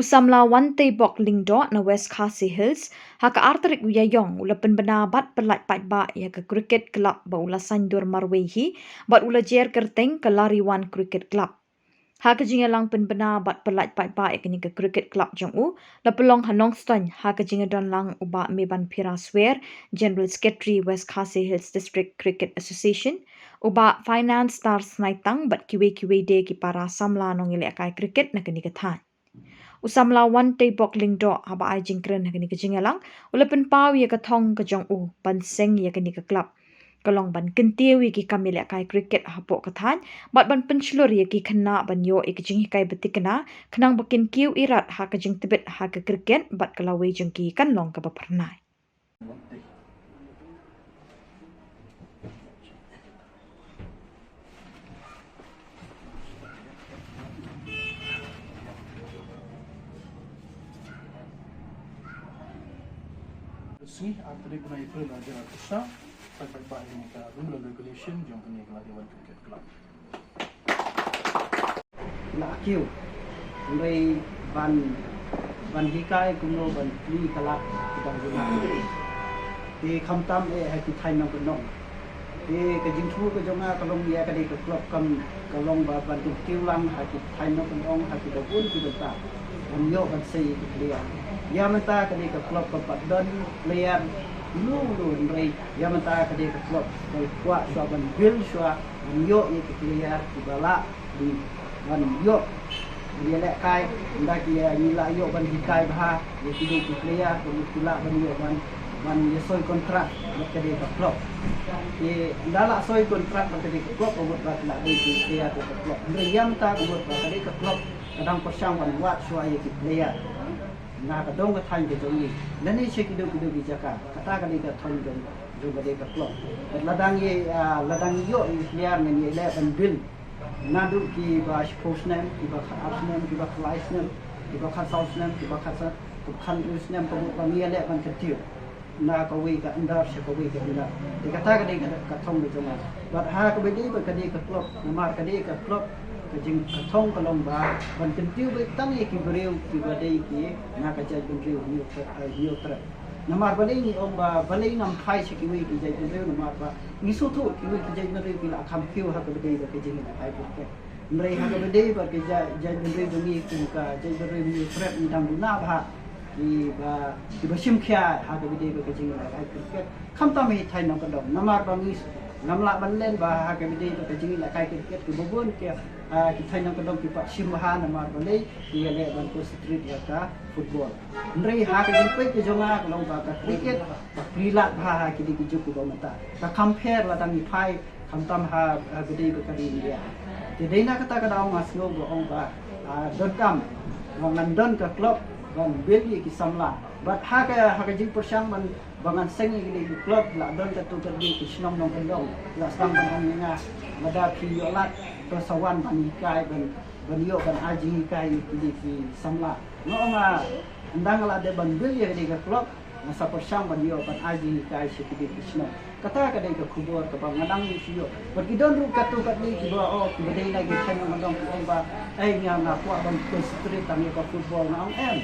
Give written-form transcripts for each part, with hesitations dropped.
Samla Wanteibok lingdo na West Khasi Hills haka arterik uyayong ula penbenabat pelat Peit ya ke cricket club ba ula sandur marwehi bat ula jer kerteng ke lariwan cricket club. Haka jingalang penbenabat pelat Peit ya ke cricket club jong u la pelong hanong ston haka jingadon lang uba meban piraswer General Secretary West Khasi Hills District Cricket Association uba finance stars naitang bat kiwe de ki para Samla nong ile akai cricket na kini kathan. Usamla Wanteibok lingdo haba ai jingkren hakini kejingalang ulepen pau ye kathong kejong u ban Seng ye kini ke club kalong ban kentiwi ki kamile kai cricket hapo kathan bat ban penchlur ye ki khna ban yo ek jing kai betikna khnang bakin kiu irat ha ka jing tibet ha ka cricket bat kalawe jing ki kan long ka bapernai. Resmi artirik guna April aja kisah Peit ini ke rule regulation jong kini keladiwan cricket club. Nak kiu, mulai ban hikai kuno ban li kalak kita guna. Di kamtam hati Thai nong kenong. Di kejingtu kejonga kalong dia kadai ke club kam kalong ban kiu lang hati Thai nong kenong hati dabun kita tak. Banyo ban sei dia. Ya menta kadai ke club kepat don player lu ndrei ya menta kadai ke club kai kwa swa ban bil swa yo ye ke player di bala di ban yo dia lek kai ndak dia ni la yo ban hikai bah ye tidu ke player ko pula ban yo ban ye soi kontrak mek kadai ke club ye ndala soi kontrak ban kadai ke club ko bat la di player ke club ndrei ya menta ko bat kadai ke club kadang persang ban wat swa ye ke player na ka dong ka than ke jong ni lani che ki do ki jaka kata ka ni ka thon jong ka de ka klop ladang yo liar ni le ban bil na du ki ba sports name ki ba apps name ki ba life name ki ba south name ki ba sa countries name ko ba ni le ban ka tiu na ka wi ka andar she ka wi ka ila de kata ka de ka thong de jong ba ha ka be di ba ka de ka klop na mar ka de ka klop kajing kathong kalong ba ban kentiu be tang ye ki breu ki badai ki na ka jaj ben breu ni tra namar balai ni om ba balai nam khai che ki we ki jaj ben breu namar ba ni so thu ki we ki jaj ben breu ki la kham kiu ha ka badai ba ki jing ai bu ke nrei ha ka badai ba ki jaj ben breu ni ki ka jaj ben breu ni tra ni dang na ba ki ba shim khya ha ka badai ba ki jing ai bu ke kham ta me thai nam ka dom namar ba ni namla ban len ba ha ka badai ba ki jing la kai cricket ki bobon ke kita nak kedong kita simbahan nama balai dia le ban ko street ya ka football ndrei ha ka jimpe ke jonga kalau ba ka cricket prilat ha ki di ju ku ba mata ka compare la dang ni phai kham tam ha gede be ka di dia de deina kata ka daung mas ngo ong ba don kam ngan don ka club ban beli ki Samla bat ha ka jing persang ban bangan Seng ni club la don ka tu ka di ki Shillong nong kendong la sang ban nga mada pi yolat persawan ban ikai ban yo ban aji ikai di Samla no ma ndang la de ban bil ye di club masa persang ban yo ban aji ikai se di Shillong kata ka de ka Khubor ka bang ngadang ni yo pergi don ru ka tu ka ni ki ba o ki bedai lagi chen ngadong ko ba ai nya na kwa ban ko street tang ka football na ang em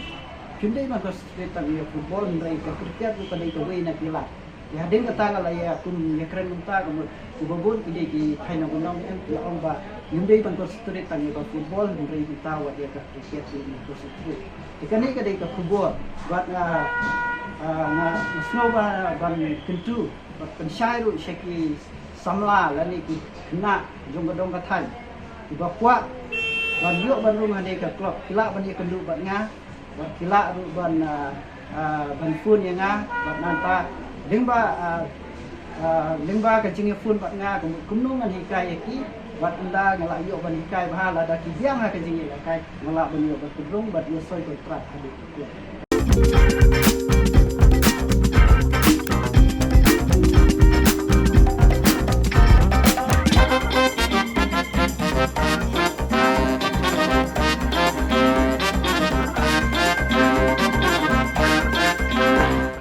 kindai man ko street tang ya football ndai ka cricket ka de ka we na kila ya ding kata la ya kun ya keren unta ko babon ki ki thaina gonong em la ong ba yundai ban ko street tang ka football ndai kita wa dia ka cricket ni ko street ikani ka de ka Khubor bat na snow ba ban kentu bat pensyai ru sheki Samla lani ki kena jong ka dong ka than ki ba kwa ban yo ban ru ngade ka klub kila ban ye kendu bat nga bat kila ru ban fun yang nga bat nanta lingba ka jinge fun bat nga kumnung an hikai ki bat anda ngala yo ban hikai bahala da ki biang ha ka jinge la kai ngala ban yo bat kudrung bat yo soi ko trat hadi